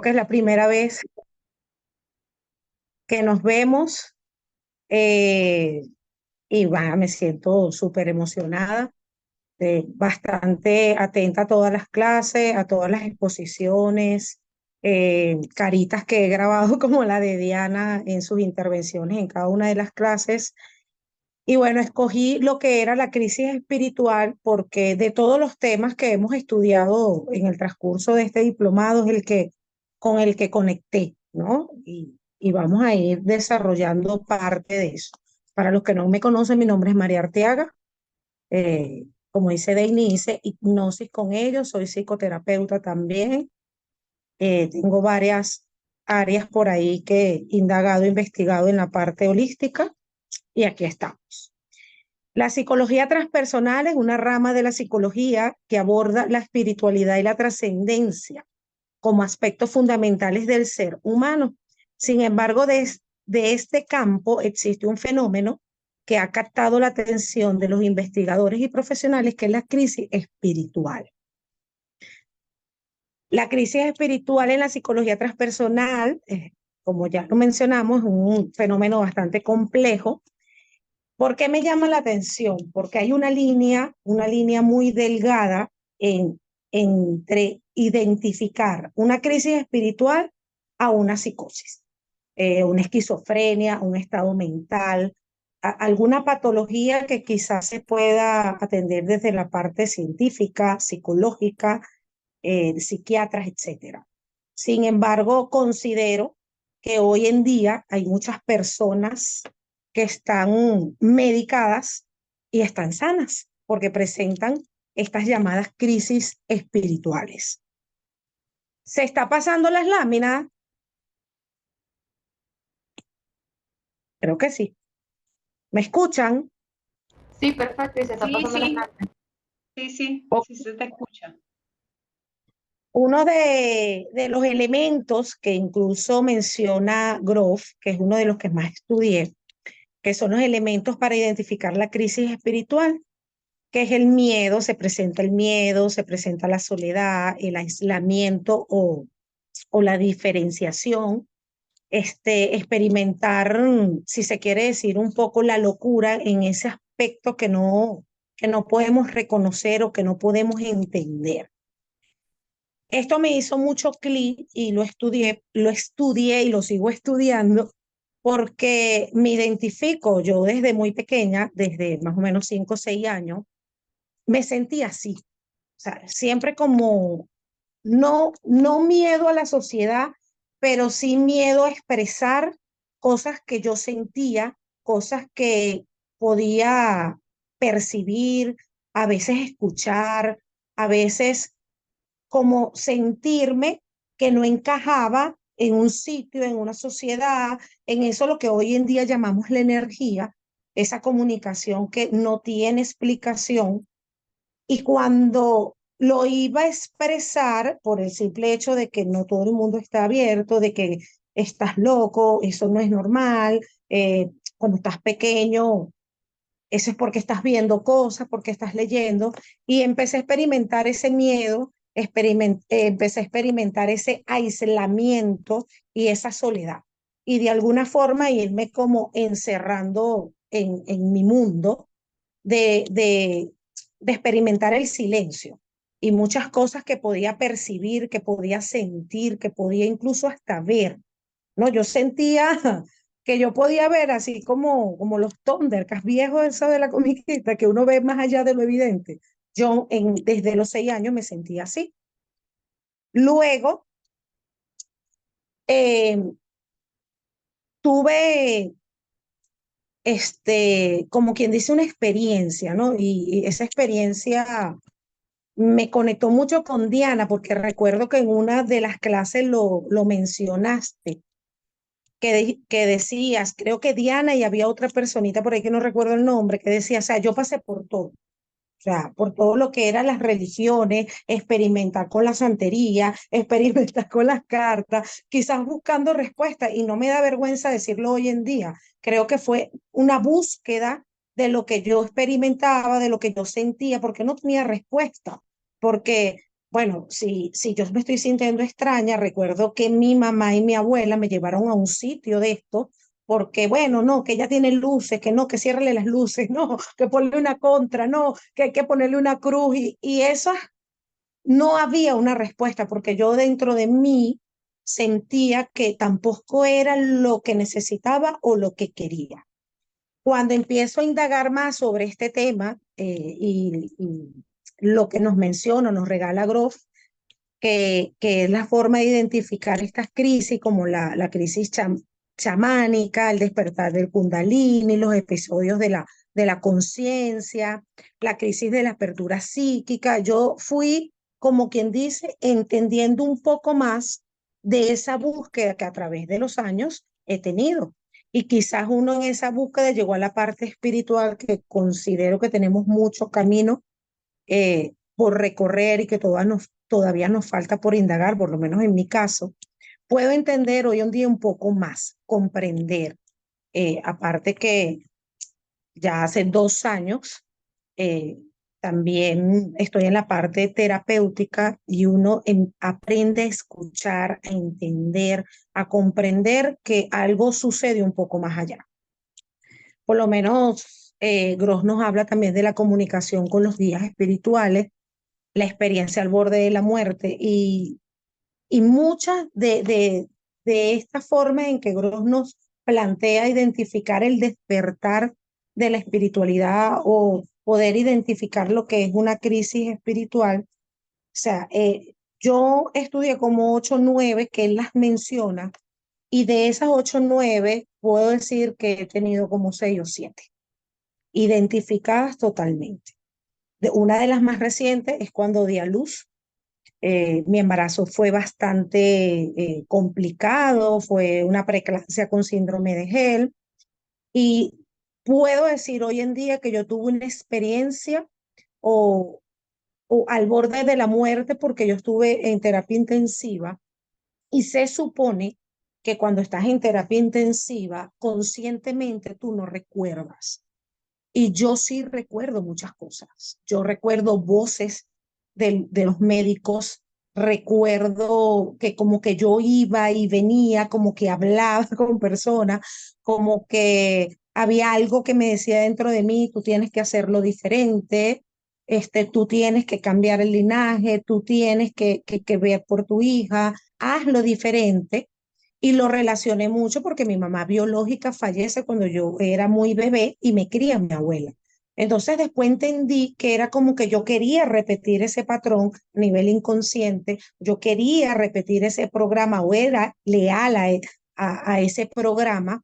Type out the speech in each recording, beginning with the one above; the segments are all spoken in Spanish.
Que es la primera vez que nos vemos eh, y me siento súper emocionada, bastante atenta a todas las clases, a todas las exposiciones, caritas que he grabado como la de Diana en sus intervenciones en cada una de las clases. Y bueno, escogí lo que era la crisis espiritual porque de todos los temas que hemos estudiado en el transcurso de este diplomado es el que con el que conecté, ¿no? Y vamos a ir desarrollando parte de eso. Para los que no me conocen, mi nombre es María Arteaga. Como dice Deini, hice hipnosis con ellos, soy psicoterapeuta también. Tengo varias áreas por ahí que he indagado, investigado en la parte holística y aquí estamos. La psicología transpersonal es una rama de la psicología que aborda la espiritualidad y la trascendencia como aspectos fundamentales del ser humano. Sin embargo, de este campo existe un fenómeno que ha captado la atención de los investigadores y profesionales, que es la crisis espiritual. La crisis espiritual en la psicología transpersonal, como ya lo mencionamos, es un fenómeno bastante complejo. ¿Por qué me llama la atención? Porque hay una línea muy delgada entre identificar una crisis espiritual a una psicosis, una esquizofrenia, un estado mental, alguna patología que quizás se pueda atender desde la parte científica, psicológica, psiquiatras, etcétera. Sin embargo, considero que hoy en día hay muchas personas que están medicadas y están sanas porque presentan estas llamadas crisis espirituales. ¿Se está pasando las láminas? Creo que sí. ¿Me escuchan? Sí, perfecto, y se está Sí, pasando las sí, láminas. sí se te escucha. Uno de los elementos que incluso menciona Groff, que es uno de los que más estudié, que son los elementos para identificar la crisis espiritual, que es el miedo, se presenta el miedo, se presenta la soledad, el aislamiento o la diferenciación, experimentar, si se quiere decir, un poco la locura en ese aspecto que no podemos reconocer o que no podemos entender. Esto me hizo mucho clic y lo estudié y lo sigo estudiando porque me identifico yo desde muy pequeña, desde más o menos 5 o 6 años, me sentí así. O sea, siempre como no miedo a la sociedad, pero sí miedo a expresar cosas que yo sentía, cosas que podía percibir, a veces escuchar, a veces como sentirme que no encajaba en un sitio, en una sociedad, en eso lo que hoy en día llamamos la energía, esa comunicación que no tiene explicación. Y cuando lo iba a expresar por el simple hecho de que no todo el mundo está abierto, de que estás loco, eso no es normal, cuando estás pequeño, eso es porque estás viendo cosas, porque estás leyendo, y empecé a experimentar ese miedo, empecé a experimentar ese aislamiento y esa soledad. Y de alguna forma irme como encerrando en mi mundo de, de, de experimentar el silencio y muchas cosas que podía percibir, que podía sentir, que podía incluso hasta ver, ¿no? Yo sentía que yo podía ver así como los Thundercats viejos, eso de la comiquita, que uno ve más allá de lo evidente. Desde los 6 años me sentía así. Luego, eh, tuve, como quien dice, una experiencia, ¿no? Y esa experiencia me conectó mucho con Diana, porque recuerdo que en una de las clases lo mencionaste, que decías, creo que Diana y había otra personita por ahí que no recuerdo el nombre, que decía, o sea, yo pasé por todo. O sea, por todo lo que eran las religiones, experimentar con la santería, experimentar con las cartas, quizás buscando respuestas, y no me da vergüenza decirlo hoy en día. Creo que fue una búsqueda de lo que yo experimentaba, de lo que yo sentía, porque no tenía respuesta, porque bueno, si yo me estoy sintiendo extraña, recuerdo que mi mamá y mi abuela me llevaron a un sitio de esto, porque bueno, no, que ella tiene luces, que no, que ciérrele las luces, no, que ponle una contra, no, que hay que ponerle una cruz, y eso no había una respuesta, porque yo dentro de mí sentía que tampoco era lo que necesitaba o lo que quería. Cuando empiezo a indagar más sobre este tema y lo que nos menciona, nos regala Grof, que es la forma de identificar estas crisis, como la crisis chamánica, el despertar del kundalini, los episodios de la conciencia, la crisis de la apertura psíquica. Yo fui, como quien dice, entendiendo un poco más de esa búsqueda que a través de los años he tenido. Y quizás uno en esa búsqueda llegó a la parte espiritual, que considero que tenemos mucho camino por recorrer y que todavía nos falta por indagar, por lo menos en mi caso. Puedo entender hoy en día un poco más, comprender, aparte que ya hace 2 años eh, también estoy en la parte terapéutica y uno aprende a escuchar, a entender, a comprender que algo sucede un poco más allá. Por lo menos Gross nos habla también de la comunicación con los guías espirituales, la experiencia al borde de la muerte y muchas de esta forma en que Gross nos plantea identificar el despertar de la espiritualidad o poder identificar lo que es una crisis espiritual. O sea, yo estudié como 8 o 9 que él las menciona y de esas 8 o 9 puedo decir que he tenido como 6 o 7 identificadas totalmente. Una de las más recientes es cuando di a luz. Mi embarazo fue bastante complicado, fue una preeclampsia con síndrome de Hell y puedo decir hoy en día que yo tuve una experiencia o, o al borde de la muerte porque yo estuve en terapia intensiva y se supone que cuando estás en terapia intensiva, conscientemente tú no recuerdas. Y yo sí recuerdo muchas cosas. Yo recuerdo voces de los médicos, recuerdo que como que yo iba y venía, como que hablaba con personas, como que había algo que me decía dentro de mí, tú tienes que hacerlo diferente, tú tienes que cambiar el linaje, tú tienes que ver por tu hija, hazlo diferente. Y lo relacioné mucho porque mi mamá biológica fallece cuando yo era muy bebé y me cría mi abuela. Entonces después entendí que era como que yo quería repetir ese patrón a nivel inconsciente, yo quería repetir ese programa o era leal a ese programa.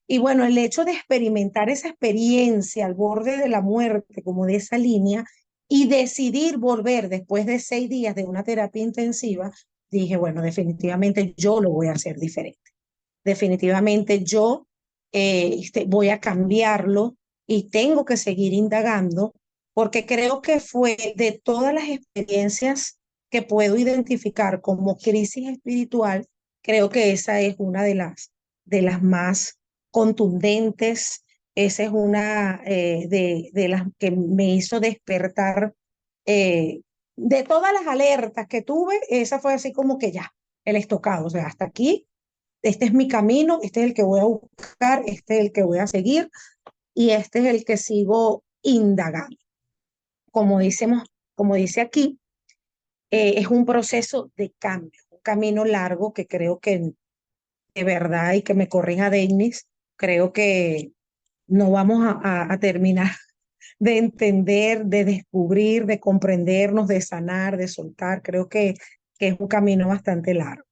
Y bueno, el hecho de experimentar esa experiencia al borde de la muerte, como de esa línea, y decidir volver después de 6 días de una terapia intensiva, dije, bueno, definitivamente yo lo voy a hacer diferente. Definitivamente yo voy a cambiarlo y tengo que seguir indagando porque creo que fue de todas las experiencias que puedo identificar como crisis espiritual, creo que esa es una de las más contundentes. Esa es una de las que me hizo despertar. De todas las alertas que tuve, esa fue así como que ya, el estocado, o sea, hasta aquí, este es mi camino, este es el que voy a buscar, este es el que voy a seguir y este es el que sigo indagando. Como decimos, como dice aquí, es un proceso de cambio, un camino largo que creo que de verdad, y que me corrija Denis, creo que no vamos a terminar de entender, de descubrir, de comprendernos, de sanar, de soltar. Creo que es un camino bastante largo.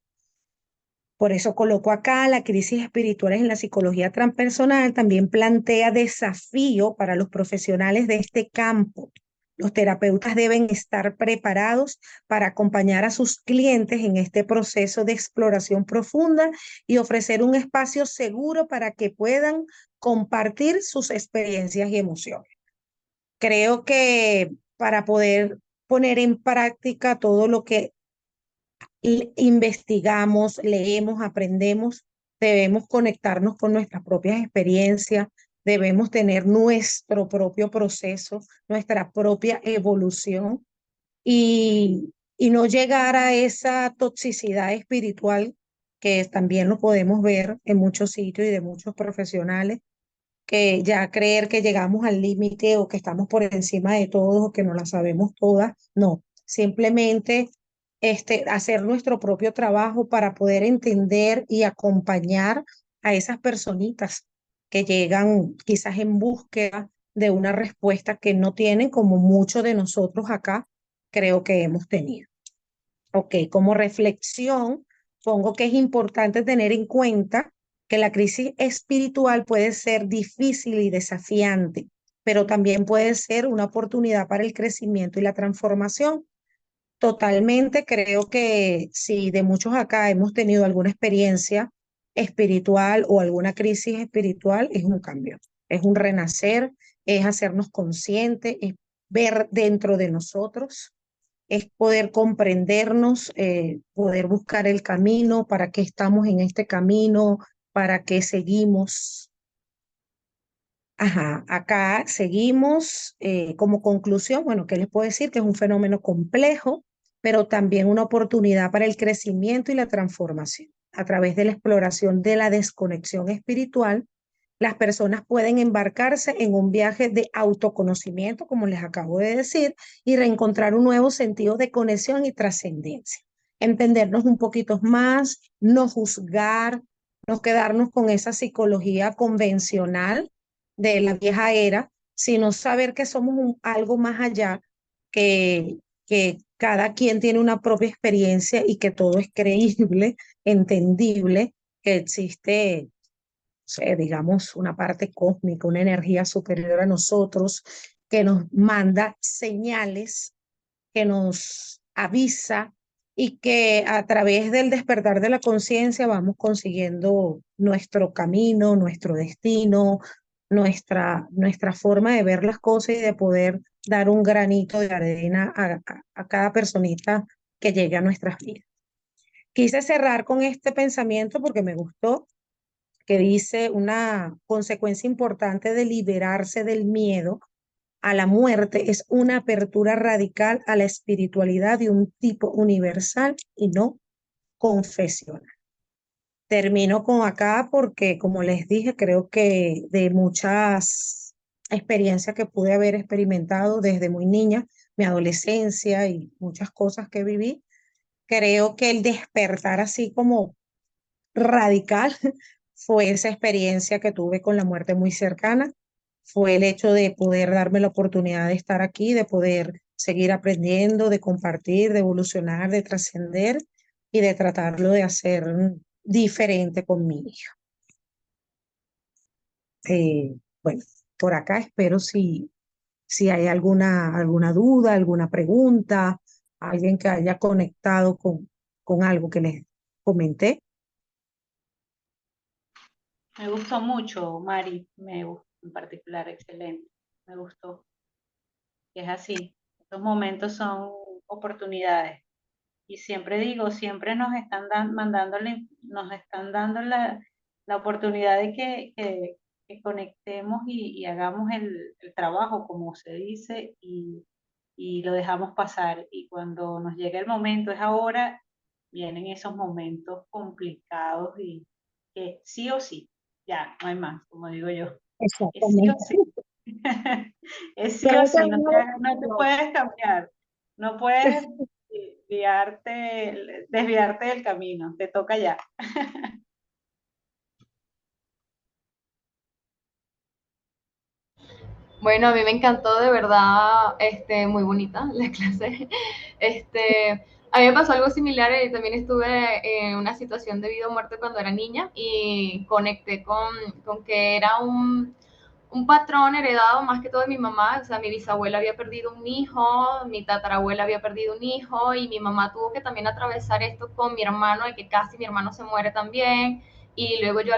Por eso coloco acá la crisis espirituales en la psicología transpersonal, también plantea desafío para los profesionales de este campo. Los terapeutas deben estar preparados para acompañar a sus clientes en este proceso de exploración profunda y ofrecer un espacio seguro para que puedan compartir sus experiencias y emociones. Creo que para poder poner en práctica todo lo que investigamos, leemos, aprendemos, debemos conectarnos con nuestras propias experiencias, debemos tener nuestro propio proceso, nuestra propia evolución y y no llegar a esa toxicidad espiritual que también lo podemos ver en muchos sitios y de muchos profesionales, que ya creer que llegamos al límite o que estamos por encima de todos o que no la sabemos todas, no, simplemente hacer nuestro propio trabajo para poder entender y acompañar a esas personitas que llegan quizás en búsqueda de una respuesta que no tienen, como muchos de nosotros acá creo que hemos tenido. Ok, como reflexión, pongo que es importante tener en cuenta que la crisis espiritual puede ser difícil y desafiante, pero también puede ser una oportunidad para el crecimiento y la transformación. Totalmente, creo que si de muchos acá hemos tenido alguna experiencia espiritual o alguna crisis espiritual, es un cambio, es un renacer, es hacernos conscientes, es ver dentro de nosotros, es poder comprendernos, poder buscar el camino, para qué estamos en este camino, para qué seguimos. Ajá, acá seguimos como conclusión, bueno, ¿qué les puedo decir? Que es un fenómeno complejo, pero también una oportunidad para el crecimiento y la transformación. A través de la exploración de la desconexión espiritual, las personas pueden embarcarse en un viaje de autoconocimiento, como les acabo de decir, y reencontrar un nuevo sentido de conexión y trascendencia. Entendernos un poquito más, no juzgar, no quedarnos con esa psicología convencional de la vieja era, sino saber que somos algo más allá, que cada quien tiene una propia experiencia y que todo es creíble, entendible, que existe, digamos, una parte cósmica, una energía superior a nosotros que nos manda señales, que nos avisa y que a través del despertar de la conciencia vamos consiguiendo nuestro camino, nuestro destino, nuestra forma de ver las cosas y de poder dar un granito de arena a cada personita que llegue a nuestras vidas. Quise cerrar con este pensamiento porque me gustó, que dice: una consecuencia importante de liberarse del miedo a la muerte es una apertura radical a la espiritualidad de un tipo universal y no confesional. Termino con acá porque, como les dije, creo que de muchas experiencias que pude haber experimentado desde muy niña, mi adolescencia y muchas cosas que viví, creo que el despertar así como radical fue esa experiencia que tuve con la muerte muy cercana, fue el hecho de poder darme la oportunidad de estar aquí, de poder seguir aprendiendo, de compartir, de evolucionar, de trascender y de tratarlo de hacer diferente con mi hija. Bueno, por acá espero si hay alguna duda, alguna pregunta, alguien que haya conectado con algo que les comenté. Me gustó mucho, Mari, en particular, excelente. Me gustó. Es así. Estos momentos son oportunidades. Y siempre digo, siempre nos están nos están dando la oportunidad de que conectemos y hagamos el trabajo, como se dice, y lo dejamos pasar. Y cuando nos llega el momento, es ahora, vienen esos momentos complicados y que sí o sí, ya, no hay más, como digo yo, es sí o Exactamente. sí. Es sí o Creo que sí, no te puedes cambiar, no puedes desviarte del camino, te toca ya. Bueno, a mí me encantó de verdad, muy bonita la clase. A mí me pasó algo similar, también estuve en una situación de vida o muerte cuando era niña y conecté con que era un patrón heredado más que todo de mi mamá. O sea, mi bisabuela había perdido un hijo, mi tatarabuela había perdido un hijo y mi mamá tuvo que también atravesar esto con mi hermano, de que casi mi hermano se muere también, y luego yo